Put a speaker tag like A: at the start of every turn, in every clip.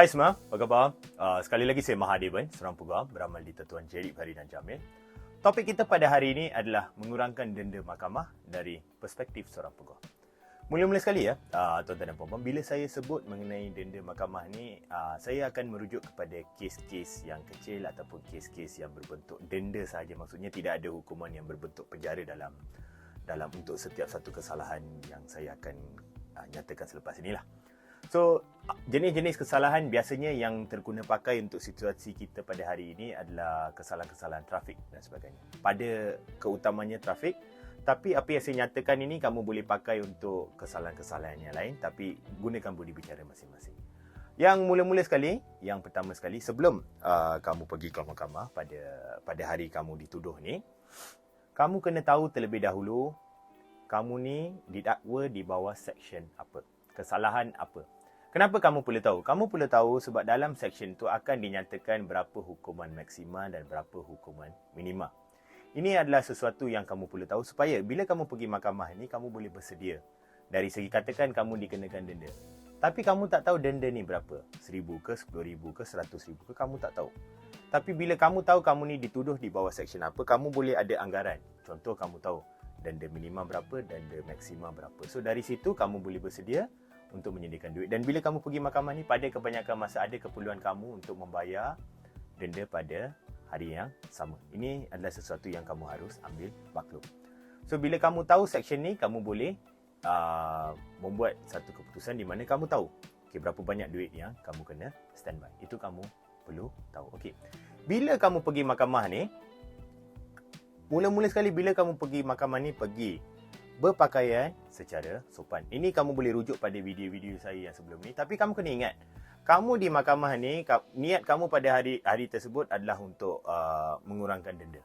A: Hai semua, apa khabar? Sekali lagi saya Mahadevan, seorang peguam beramal di Tetuan Jerry Fahri dan Jamil. Topik kita pada hari ini adalah mengurangkan denda mahkamah dari perspektif seorang peguam. Mula-mula sekali ya, tuan-tuan dan puan-puan, bila saya sebut mengenai denda mahkamah ni, saya akan merujuk kepada kes-kes yang kecil ataupun kes-kes yang berbentuk denda sahaja. Maksudnya tidak ada hukuman yang berbentuk penjara dalam untuk setiap satu kesalahan yang saya akan nyatakan selepas inilah. So, jenis-jenis kesalahan biasanya yang terguna pakai untuk situasi kita pada hari ini adalah kesalahan-kesalahan trafik dan sebagainya. Pada keutamanya trafik, tapi apa yang saya nyatakan ini kamu boleh pakai untuk kesalahan-kesalahan yang lain, tapi gunakan budi bicara masing-masing. Yang mula-mula sekali, yang pertama sekali, sebelum kamu pergi ke mahkamah pada hari kamu dituduh ni, kamu kena tahu terlebih dahulu kamu ni didakwa di bawah section apa, kesalahan apa. Kenapa kamu perlu tahu? Kamu perlu tahu sebab dalam section tu akan dinyatakan berapa hukuman maksima dan berapa hukuman minima. Ini adalah sesuatu yang kamu perlu tahu supaya bila kamu pergi mahkamah ni, kamu boleh bersedia. Dari segi katakan kamu dikenakan denda. Tapi kamu tak tahu denda ni berapa. 1,000 ke, 10,000 ke, 100,000 ke, kamu tak tahu. Tapi bila kamu tahu kamu ni dituduh di bawah section apa, kamu boleh ada anggaran. Contoh kamu tahu denda minima berapa, denda maksima berapa. So dari situ kamu boleh bersedia untuk menyediakan duit. Dan bila kamu pergi mahkamah ni, pada kebanyakan masa ada keperluan kamu untuk membayar denda pada hari yang sama. Ini adalah sesuatu yang kamu harus ambil maklum. So bila kamu tahu section ni, kamu boleh membuat satu keputusan di mana kamu tahu berapa banyak duit yang kamu kena standby. Itu kamu perlu tahu. Bila kamu pergi mahkamah ni, mula-mula sekali bila kamu pergi mahkamah ni, pergi berpakaian secara sopan. Ini kamu boleh rujuk pada video-video saya yang sebelum ni. Tapi kamu kena ingat, kamu di mahkamah ni, niat kamu pada hari tersebut adalah untuk mengurangkan denda.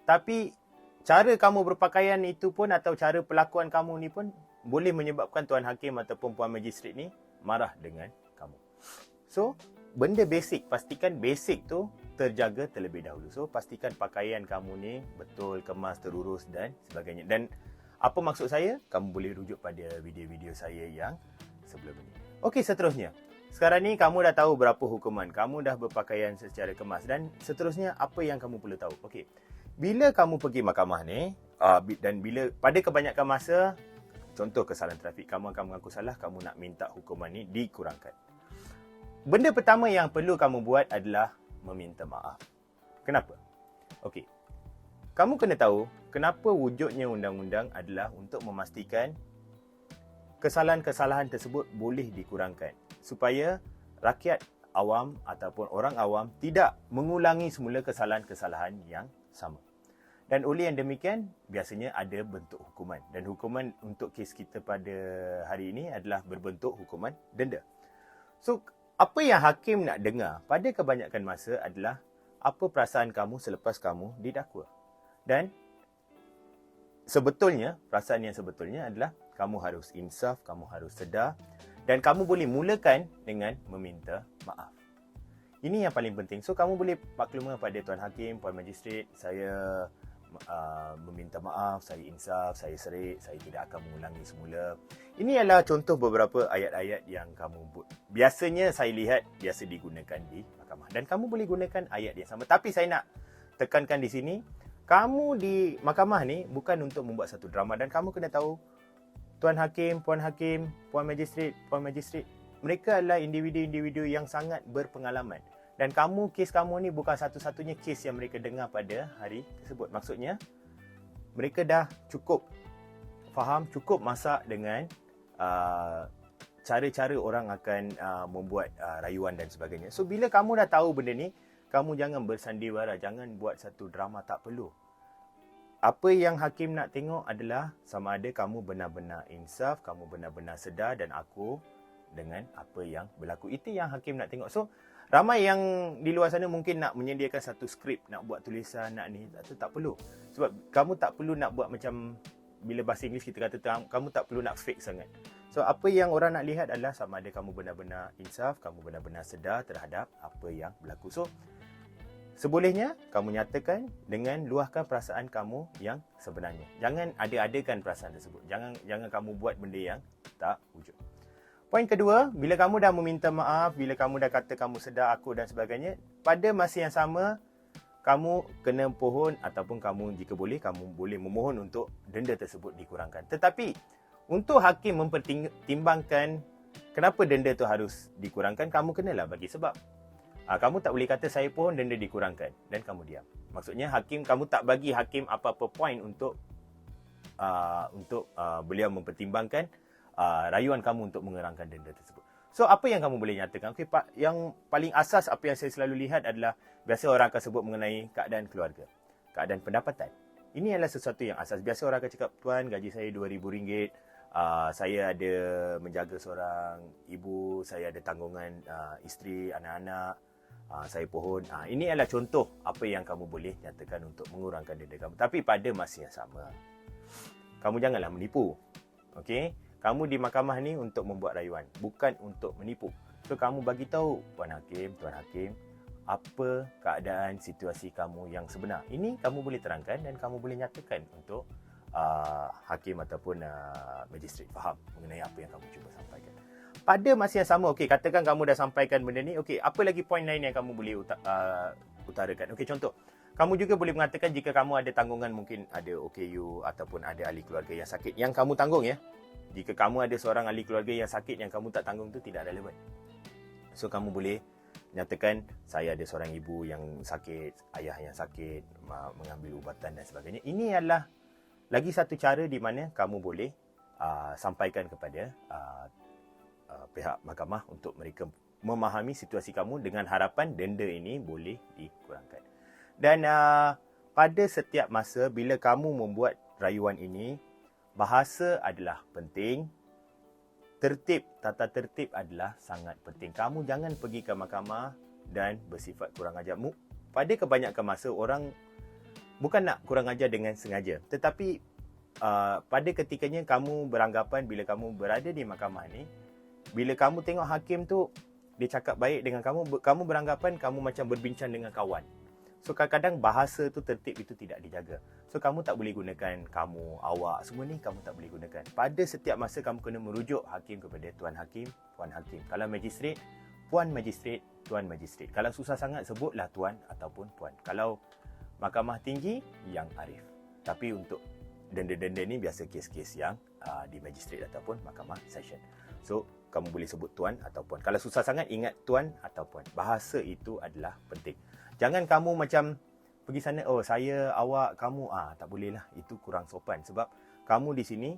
A: Tapi cara kamu berpakaian itu pun atau cara perlakuan kamu ni pun boleh menyebabkan Tuan Hakim ataupun Puan Magistrat ni marah dengan kamu. So, benda basic, pastikan basic tu terjaga terlebih dahulu. So, pastikan pakaian kamu ni betul, kemas, terurus dan sebagainya. Dan apa maksud saya? Kamu boleh rujuk pada video-video saya yang sebelum ini. Okey, seterusnya. Sekarang ni kamu dah tahu berapa hukuman. Kamu dah berpakaian secara kemas. Dan seterusnya, apa yang kamu perlu tahu? Okey, bila kamu pergi mahkamah ni, dan bila pada kebanyakan masa, contoh kesalahan trafik, kamu akan mengaku salah, kamu nak minta hukuman ni dikurangkan. Benda pertama yang perlu kamu buat adalah meminta maaf. Kenapa? Okey, kamu kena tahu kenapa wujudnya undang-undang adalah untuk memastikan kesalahan-kesalahan tersebut boleh dikurangkan supaya rakyat awam ataupun orang awam tidak mengulangi semula kesalahan-kesalahan yang sama. Dan oleh yang demikian, biasanya ada bentuk hukuman. Dan hukuman untuk kes kita pada hari ini adalah berbentuk hukuman denda. So, apa yang hakim nak dengar pada kebanyakan masa adalah apa perasaan kamu selepas kamu didakwa. Dan sebetulnya, perasaan yang sebetulnya adalah kamu harus insaf, kamu harus sedar dan kamu boleh mulakan dengan meminta maaf. Ini yang paling penting. So, kamu boleh maklum pada Tuan Hakim, Puan Magistrat, saya meminta maaf, saya insaf, saya serik, saya tidak akan mengulangi semula. Ini adalah contoh beberapa ayat-ayat yang kamu biasanya saya lihat biasa digunakan di mahkamah. Dan kamu boleh gunakan ayat yang sama. Tapi saya nak tekankan di sini, kamu di mahkamah ni bukan untuk membuat satu drama. Dan kamu kena tahu, Tuan Hakim, Puan Magistrat, mereka adalah individu-individu yang sangat berpengalaman. Dan kes kamu ni bukan satu-satunya kes yang mereka dengar pada hari tersebut. Maksudnya, mereka dah cukup faham, cukup masak dengan cara-cara orang akan membuat rayuan dan sebagainya. So, bila kamu dah tahu benda ni, kamu jangan bersandiwara, jangan buat satu drama, tak perlu. Apa yang hakim nak tengok adalah sama ada kamu benar-benar insaf, kamu benar-benar sedar dan aku dengan apa yang berlaku. Itu yang hakim nak tengok. So, ramai yang di luar sana mungkin nak menyediakan satu skrip, nak buat tulisan, nak ni, tak perlu. Sebab kamu tak perlu nak buat macam, bila bahasa Inggeris kita kata, kamu tak perlu nak fake sangat. So, apa yang orang nak lihat adalah sama ada kamu benar-benar insaf, kamu benar-benar sedar terhadap apa yang berlaku. So, sebolehnya kamu nyatakan dengan luahkan perasaan kamu yang sebenarnya. Jangan ada-adakan perasaan tersebut. Jangan kamu buat benda yang tak wujud. Poin kedua, bila kamu dah meminta maaf, bila kamu dah kata kamu sedar aku dan sebagainya, pada masa yang sama, kamu kena pohon ataupun kamu jika boleh, kamu boleh memohon untuk denda tersebut dikurangkan. Tetapi, untuk hakim mempertimbangkan kenapa denda tu harus dikurangkan, kamu kenalah bagi sebab. Kamu tak boleh kata saya pohon denda dikurangkan dan kamu diam. Maksudnya kamu tak bagi hakim apa-apa point untuk beliau mempertimbangkan rayuan kamu untuk mengurangkan denda tersebut. So, apa yang kamu boleh nyatakan? Okay, Pak, yang paling asas apa yang saya selalu lihat adalah biasa orang akan sebut mengenai keadaan keluarga, keadaan pendapatan. Ini adalah sesuatu yang asas. Biasa orang akan cakap, tuan, gaji saya RM2,000, saya ada menjaga seorang ibu, saya ada tanggungan isteri, anak-anak, saya pohon. Ini adalah contoh apa yang kamu boleh nyatakan untuk mengurangkan denda kamu. Tapi pada masa yang sama, kamu janganlah menipu. Okey? Kamu di mahkamah ni untuk membuat rayuan, bukan untuk menipu. So, kamu bagi tahu Puan Hakim, Tuan Hakim, apa keadaan situasi kamu yang sebenar. Ini kamu boleh terangkan dan kamu boleh nyatakan untuk hakim ataupun magistrat faham mengenai apa yang kamu cuba sampaikan. Pada masa yang sama, okey, katakan kamu dah sampaikan benda ni, okey, apa lagi poin lain yang kamu boleh utarakan? Okey, contoh, kamu juga boleh mengatakan jika kamu ada tanggungan, mungkin ada OKU ataupun ada ahli keluarga yang sakit yang kamu tanggung ya. Jika kamu ada seorang ahli keluarga yang sakit yang kamu tak tanggung, tu tidak relevan. So, kamu boleh nyatakan saya ada seorang ibu yang sakit, ayah yang sakit, mengambil ubatan dan sebagainya. Ini adalah lagi satu cara di mana kamu boleh sampaikan kepada pihak mahkamah untuk mereka memahami situasi kamu dengan harapan denda ini boleh dikurangkan. Dan pada setiap masa bila kamu membuat rayuan ini, bahasa adalah penting. Tata tertib adalah sangat penting. Kamu jangan pergi ke mahkamah dan bersifat kurang ajar. Pada kebanyakan masa, orang bukan nak kurang ajar dengan sengaja. Tetapi pada ketikanya kamu beranggapan bila kamu berada di mahkamah ni, bila kamu tengok hakim tu, dia cakap baik dengan kamu beranggapan kamu macam berbincang dengan kawan. So, kadang-kadang bahasa tu, tertib itu tidak dijaga. So, kamu tak boleh gunakan kamu, awak, semua ni kamu tak boleh gunakan. Pada setiap masa, kamu kena merujuk hakim kepada Tuan Hakim, Puan Hakim. Kalau magistrat, Puan Magistrat, Tuan Magistrat. Kalau susah sangat, sebutlah Tuan ataupun Puan. Kalau mahkamah tinggi, Yang Arif. Tapi untuk denda-denda ni, biasa kes-kes yang di magistrat ataupun mahkamah session. So, kamu boleh sebut Tuan atau Puan. Kalau susah sangat, ingat Tuan atau Puan. Bahasa itu adalah penting. Jangan kamu macam pergi sana, oh saya, awak, kamu. Tak boleh lah. Itu kurang sopan. Sebab kamu di sini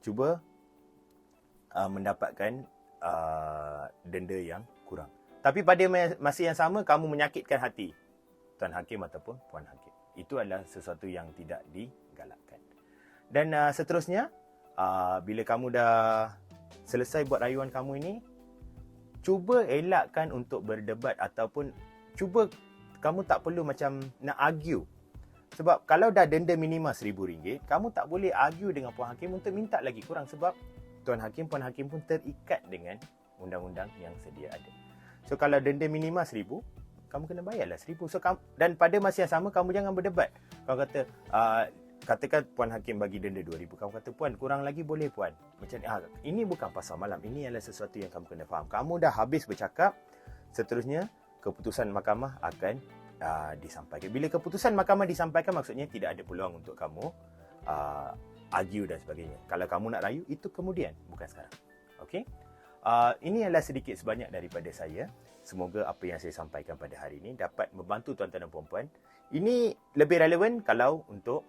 A: cuba mendapatkan denda yang kurang. Tapi pada masa yang sama, kamu menyakitkan hati Tuan Hakim ataupun Puan Hakim. Itu adalah sesuatu yang tidak digalakkan. Dan seterusnya, bila kamu dah selesai buat rayuan kamu ini, cuba elakkan untuk berdebat ataupun cuba kamu tak perlu macam nak argue. Sebab kalau dah denda minima RM1,000, kamu tak boleh argue dengan Puan Hakim untuk minta lagi kurang. Sebab Tuan Hakim, Puan Hakim pun terikat dengan undang-undang yang sedia ada. So, kalau denda minima RM1,000, kamu kena bayarlah RM1,000. So, dan pada masa yang sama, kamu jangan berdebat. Kamu kata, katakan Puan Hakim bagi denda RM2,000. Kamu kata, Puan, kurang lagi boleh Puan. Macam ini bukan pasal malam. Ini adalah sesuatu yang kamu kena faham. Kamu dah habis bercakap, seterusnya keputusan mahkamah akan disampaikan. Bila keputusan mahkamah disampaikan, maksudnya tidak ada peluang untuk kamu argue dan sebagainya. Kalau kamu nak rayu, itu kemudian, bukan sekarang. Okey? Ini adalah sedikit sebanyak daripada saya. Semoga apa yang saya sampaikan pada hari ini dapat membantu tuan-tuan dan puan-puan. Ini lebih relevan kalau untuk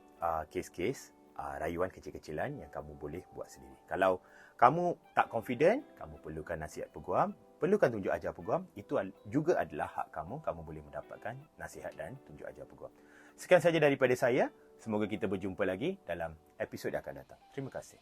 A: kes-kes rayuan kecil-kecilan yang kamu boleh buat sendiri. Kalau kamu tak confident, kamu perlukan nasihat peguam, perlukan tunjuk ajar peguam, itu juga adalah hak kamu. Kamu boleh mendapatkan nasihat dan tunjuk ajar peguam. Sekian saja daripada saya. Semoga kita berjumpa lagi dalam episod yang akan datang. Terima kasih.